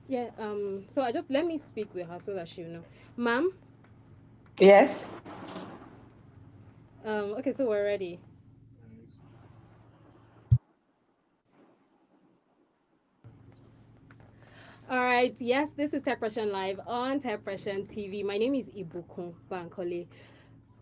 Yeah, so I just let me speak with her so that she'll know. Ma'am, Yes. okay, so we're ready. All right, yes, this is Techpression Live on Techpression TV. My name is Ibukun Bankole.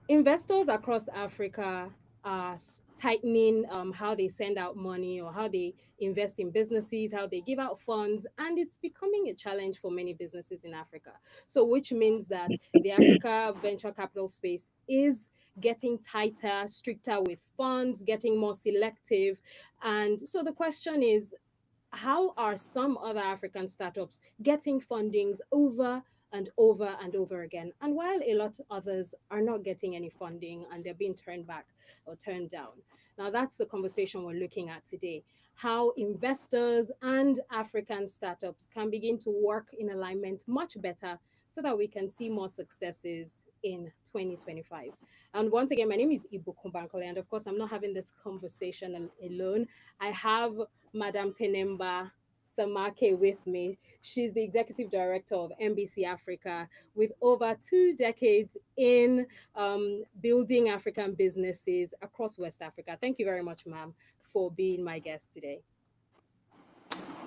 Investors across Africa are tightening how they send out money or how they invest in businesses, how they give out funds, and it's becoming a challenge for many businesses in Africa. So, which means that the Africa venture capital space is getting tighter, stricter with funds, getting more selective. And so the question is, how are some other African startups getting fundings over and over and over again? And while a lot of others are not getting any funding and they're being turned back or turned down. Now, that's the conversation we're looking at today. How investors and African startups can begin to work in alignment much better so that we can see more successes in 2025. And once again, my name is Ibu Kumbankole, and of course, I'm not having this conversation alone. I have Madam Tenemba Samake with me. She's the executive director of MBC Africa with over 2 decades in building African businesses across West Africa. Thank you very much, ma'am, for being my guest today.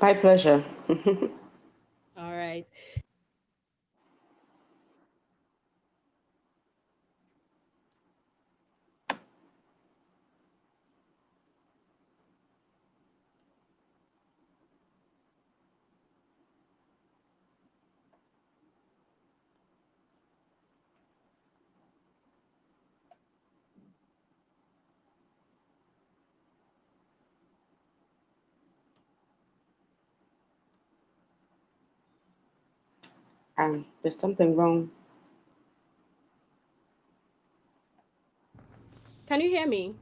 My pleasure. All right. There's something wrong. Can you hear me?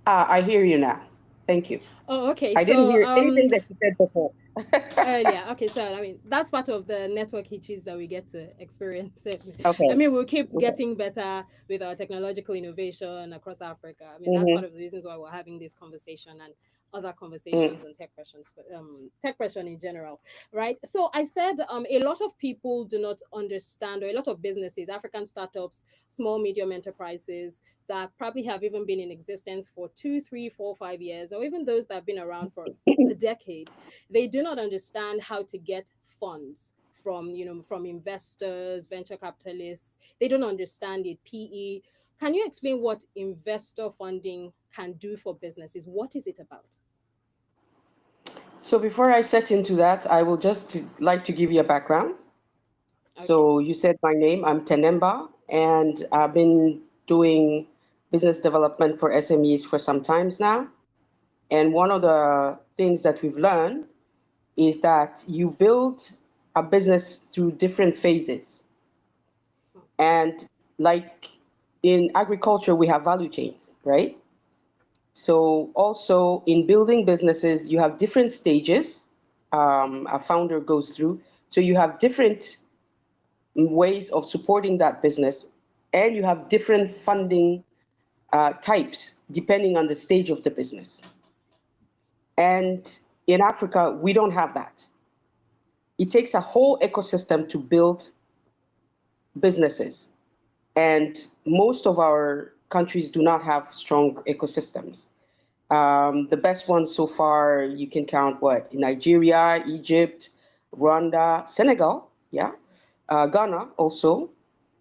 I hear you now. Thank you. Oh, okay. I didn't So hear anything that you said before. earlier. Okay, so I mean that's part of the network hitches that we get to experience. I Okay. mean we'll keep Okay. getting better with our technological innovation across Africa. I mean that's Mm-hmm. part of the reasons why we're having this conversation and other Mm. conversations on tech pressure in general, right? So I said a lot of people do not understand, or a lot of businesses, African startups, small medium enterprises that probably have even been in existence for 2, 3, 4, 5 years, or even those that have been around for a decade, they do not understand how to get funds from, from investors, venture capitalists. They don't understand it. PE. Can you explain what investor funding can do for businesses? What is it about? So before I set into that, I will just like to give you a background. Okay. So you said my name, I'm Tenemba, and I've been doing business development for SMEs for some times now. And one of the things that we've learned is that you build a business through different phases. And like in agriculture, we have value chains, right? So also in building businesses, you have different stages a founder goes through. So you have different ways of supporting that business, and you have different funding types depending on the stage of the business. And in Africa, we don't have that. It takes a whole ecosystem to build businesses, and most of our countries do not have strong ecosystems. The best ones so far, you can count what? Nigeria, Egypt, Rwanda, Senegal, yeah, Ghana also.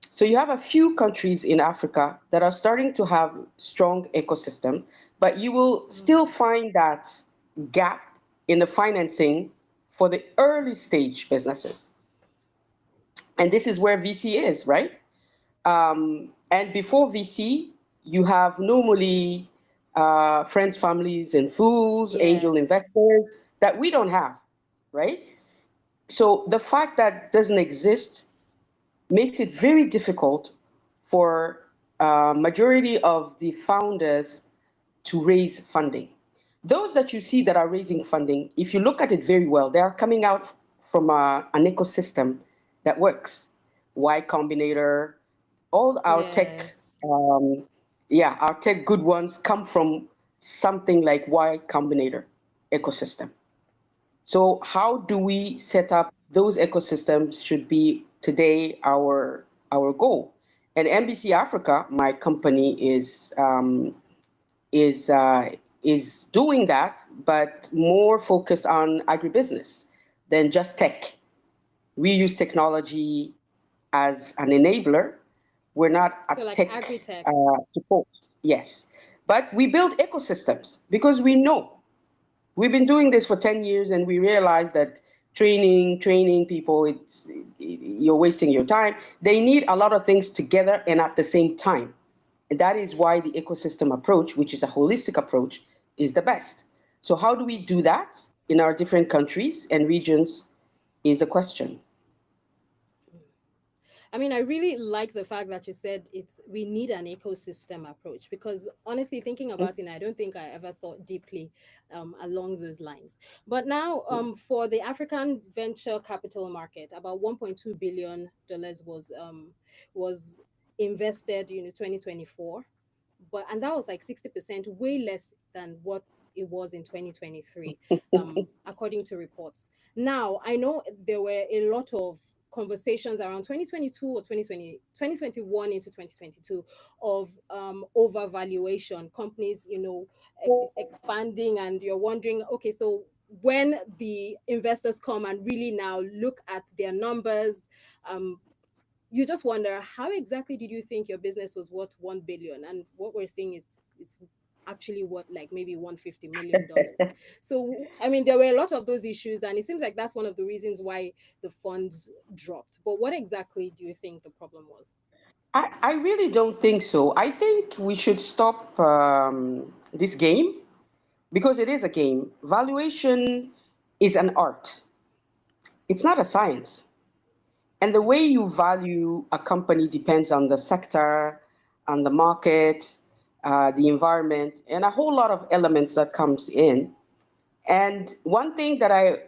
So you have a few countries in Africa that are starting to have strong ecosystems, but you will still find that gap in the financing for the early stage businesses. And this is where VC is, right? And before VC, you have normally friends, families, and fools, angel Yes. investors that we don't have, right? So the fact that doesn't exist makes it very difficult for majority of the founders to raise funding. Those that you see that are raising funding, if you look at it very well, they are coming out from an ecosystem that works. Y Combinator, all our tech, Yes. um, yeah, our tech good ones come from something like Y Combinator ecosystem. So how do we set up those ecosystems should be today our goal. And NBC Africa, my company, is is doing that, but more focused on agribusiness than just tech. We use technology as an enabler. We're not a So like tech agri-tech. support, yes, but we build ecosystems because we know we've been doing this for 10 years and we realize that training people, you're wasting your time. They need a lot of things together and at the same time. And that is why the ecosystem approach, which is a holistic approach, is the best. So how do we do that in our different countries and regions is the question. I mean, I really like the fact that you said it's we need an ecosystem approach, because honestly, thinking about it, I don't think I ever thought deeply along those lines. But now, for the African venture capital market, about $1.2 billion was invested, 2024, but and that was like 60%, way less than what it was in 2023, according to reports. Now, I know there were a lot of conversations around 2022 or 2021 into 2022 of overvaluation, companies, expanding, and you're wondering, okay, so when the investors come and really now look at their numbers, um, you just wonder, how exactly did you think your business was worth 1 billion, and what we're seeing is it's actually worth like maybe $150 million. So I mean, there were a lot of those issues, and it seems like that's one of the reasons why the funds dropped. But what exactly do you think the problem was? I really don't think so. I think we should stop this game because it is a game. Valuation is an art, it's not a science. And the way you value a company depends on the sector, on the market, the environment, and a whole lot of elements that comes in. And one thing that I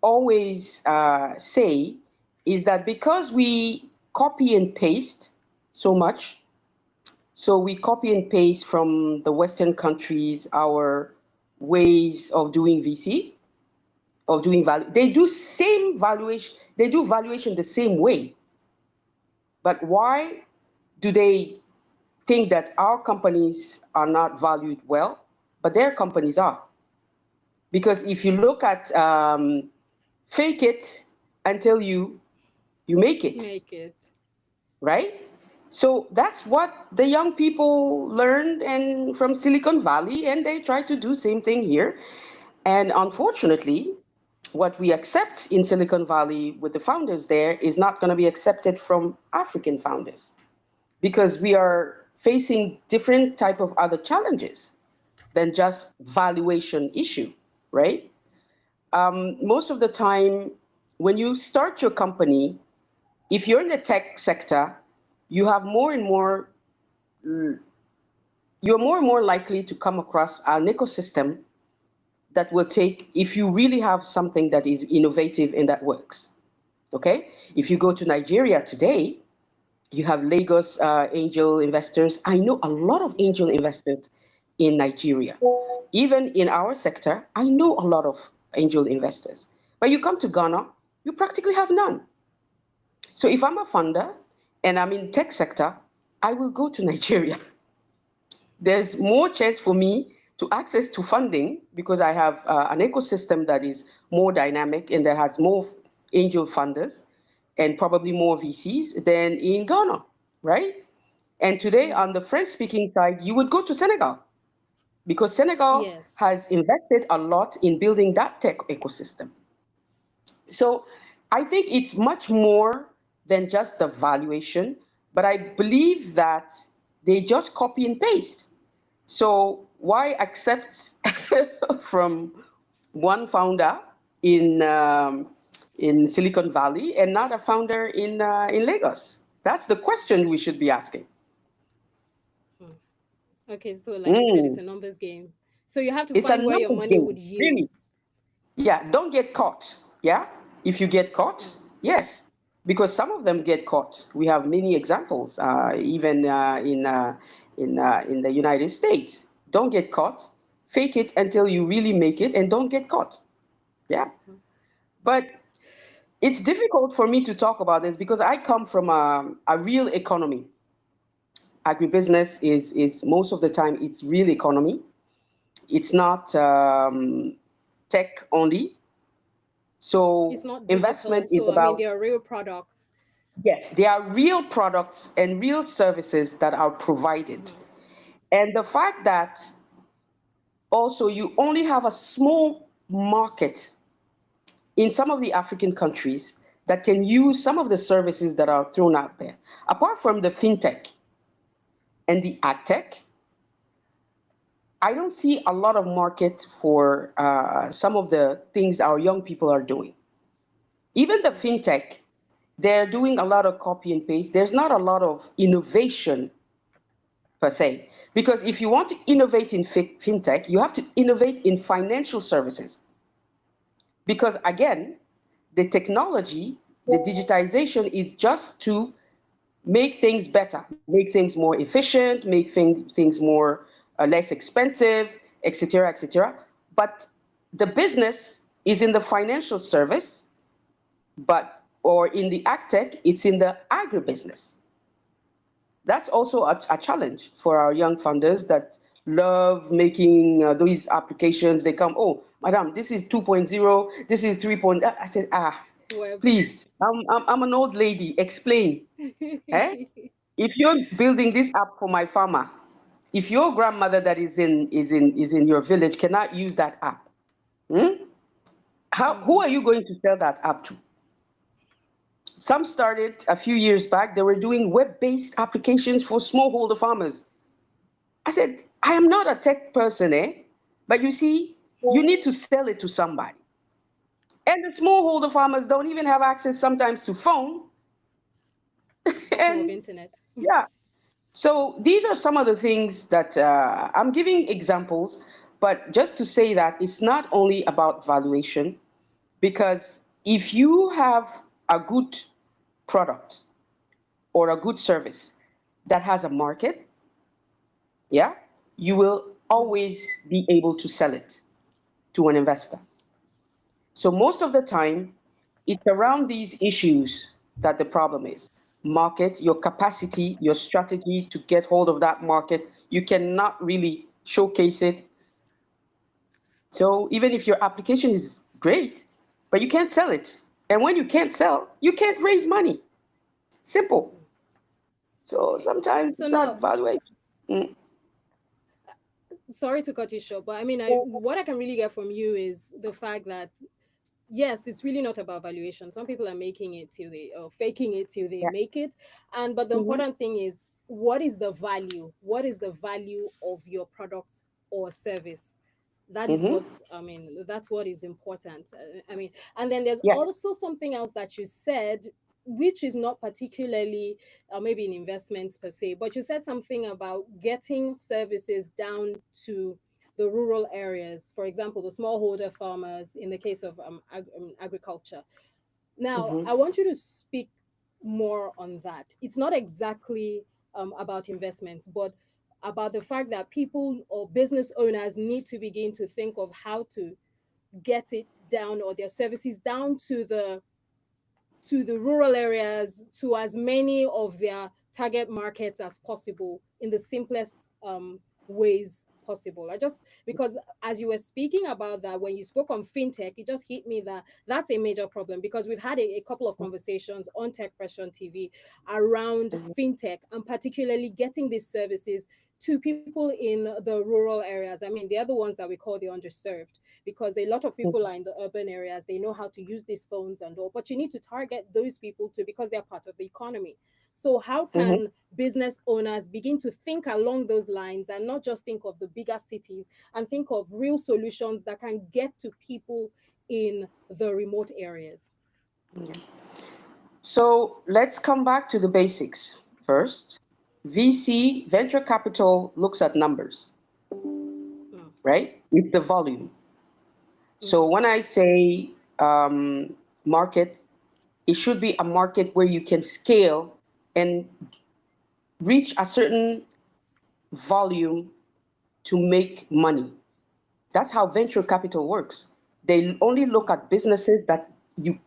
always say is that because we copy and paste so much, so we copy and paste from the Western countries our ways of doing VC, of doing value. They do same valuation. They do valuation the same way. But why do they think that our companies are not valued well, but their companies are? Because if you look at fake it until you you make it, Make it. right? So that's what the young people learned and from Silicon Valley, and they try to do same thing here. And unfortunately, what we accept in Silicon Valley with the founders there is not going to be accepted from African founders because we are facing different type of other challenges than just valuation issue, right? Most of the time, when you start your company, if you're in the tech sector, you have more and more, you're more and more likely to come across an ecosystem that will take, if you really have something that is innovative and that works. Okay? If you go to Nigeria today, you have Lagos angel investors. I know a lot of Yeah. angel investors in Nigeria. Even in our sector, I know a lot of angel investors. But you come to Ghana, you practically have none. So if I'm a funder and I'm in tech sector, I will go to Nigeria. There's more chance for me to access to funding because I have an ecosystem that is more dynamic and that has more angel funders and probably more VCs than in Ghana, right? And today on the French speaking side, you would go to Senegal because Senegal Yes. has invested a lot in building that tech ecosystem. So I think it's much more than just the valuation, but I believe that they just copy and paste. So why accept from one founder in Silicon Valley and not a founder in Lagos? That's the question we should be asking. Hmm. Okay, so like you said, it's Mm, a numbers game. So you have to it's a find where your numbers money would game, yield. really. Yeah, don't get caught. Yeah, if you get caught, Mm. yes, because some of them get caught. We have many examples, even in the United States. Don't get caught. Fake it until you really make it, and don't get caught. Yeah, but it's difficult for me to talk about this because I come from a real economy. Agribusiness is most of the time it's real economy. It's not tech only. It's So not digital. investment is So I mean, about, they are real products. yes, there are real products and real services that are provided. Hmm. And the fact that also you only have a small market in some of the African countries that can use some of the services that are thrown out there. Apart from the fintech and the agtech, I don't see a lot of market for some of the things our young people are doing. Even the fintech, they're doing a lot of copy and paste. There's not a lot of innovation per se. Because if you want to innovate in fintech, you have to innovate in financial services. Because again, the technology, the digitization is just to make things better, make things more efficient, make things more less expensive, etc., etc. But the business is in the financial service, but or in the agtech, it's in the agribusiness. That's also a challenge for our young funders that love making these applications. They come, oh, madam, this is 2.0, this is 3.0. I said, Web. please, I'm an old lady, explain. Eh? If you're building this app for my farmer, if your grandmother that is in your village cannot use that app, hmm? Who Hmm. are you going to sell that app to? Some started a few years back, they were doing web-based applications for smallholder farmers. I said, I am not a tech person, eh? But you see, you need to sell it to somebody. And the smallholder farmers don't even have access sometimes to phone. Talk more of And internet. yeah, so these are some of the things that I'm giving examples, but just to say that it's not only about valuation, because if you have a good product or a good service that has a market, yeah, you will always be able to sell it to an investor. So most of the time, it's around these issues that the problem is. Market, your capacity, your strategy to get hold of that market, you cannot really showcase it. So even if your application is great, but you can't sell it. And when you can't sell, you can't raise money. Simple. Mm. So Okay. sometimes So it's not now, valuation. Mm. sorry to cut you short, but I mean, what I can really get from you is the fact that yes, it's really not about valuation. Some people are making it till they or faking it till they Yeah. make it. And but the Hmm. important thing is, what is the value? What is the value of your product or service? That is what Hmm. I mean. That's what is important. I mean, and then there's Yeah. also something else that you said, which is not particularly maybe in investments per se, but you said something about getting services down to the rural areas, for example, the smallholder farmers in the case of agriculture. Now, Hmm. I want you to speak more on that. It's not exactly about investments, but about the fact that people or business owners need to begin to think of how to get it down or their services down to the rural areas, to as many of their target markets as possible in the simplest ways possible. I just, because as you were speaking about that, when you spoke on fintech, it just hit me that that's a major problem, because we've had a couple of conversations on Techpression TV around fintech, and particularly getting these services to people in the rural areas. I mean, they're the ones that we call the underserved, because a lot of people are in the urban areas. They know how to use these phones and all, but you need to target those people too, because they're part of the economy. So how Hmm. can business owners begin to think along those lines and not just think of the bigger cities, and think of real solutions that can get to people in the remote areas? So let's come back to the basics first. VC, venture capital, looks at numbers, Mm, right? With the volume. So mm, when I say market, it should be a market where you can scale and reach a certain volume to make money. That's how venture capital works. They only look mm, at businesses that you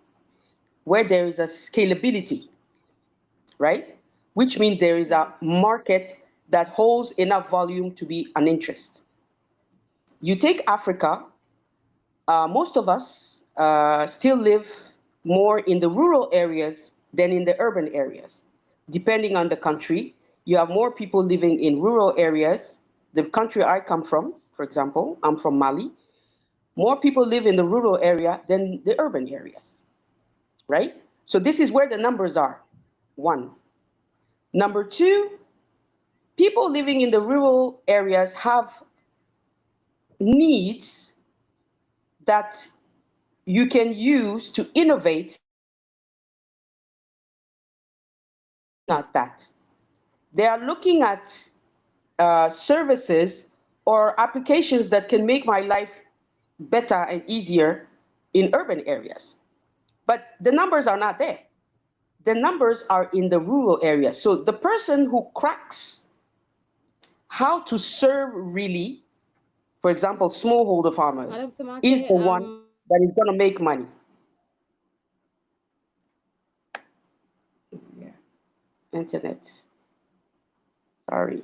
where there is a scalability, right? Which means there is a mm, market that holds enough volume to be an interest. You take Africa, most of us still live more in the rural areas than in the urban areas. Depending on the country, you have more people living in rural areas. The country I come from, for example, I'm from Mali, more people live in the rural area than the urban areas, right? So this is where the numbers are. One. Number two, people living in the rural areas have needs that you can use to innovate at that. They are looking at services or applications that can make my life better and easier in urban areas. But the numbers are not there. The numbers are in the rural areas. So the person who cracks how to serve really, for example, smallholder farmers, Madam is Samake, the one that is going to make money. Yeah, internet. Sorry.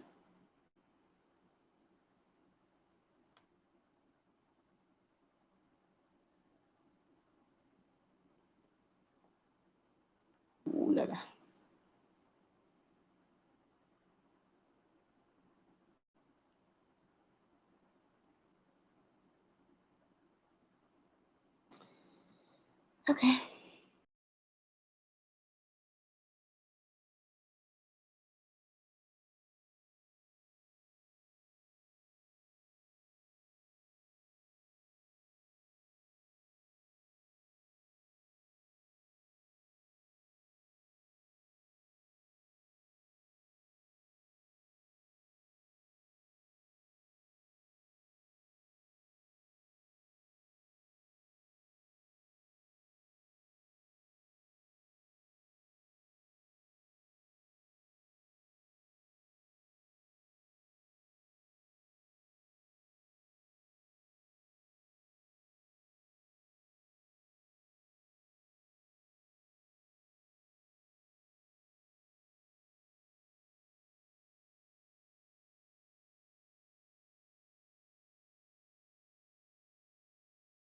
Ooh la la. Okay.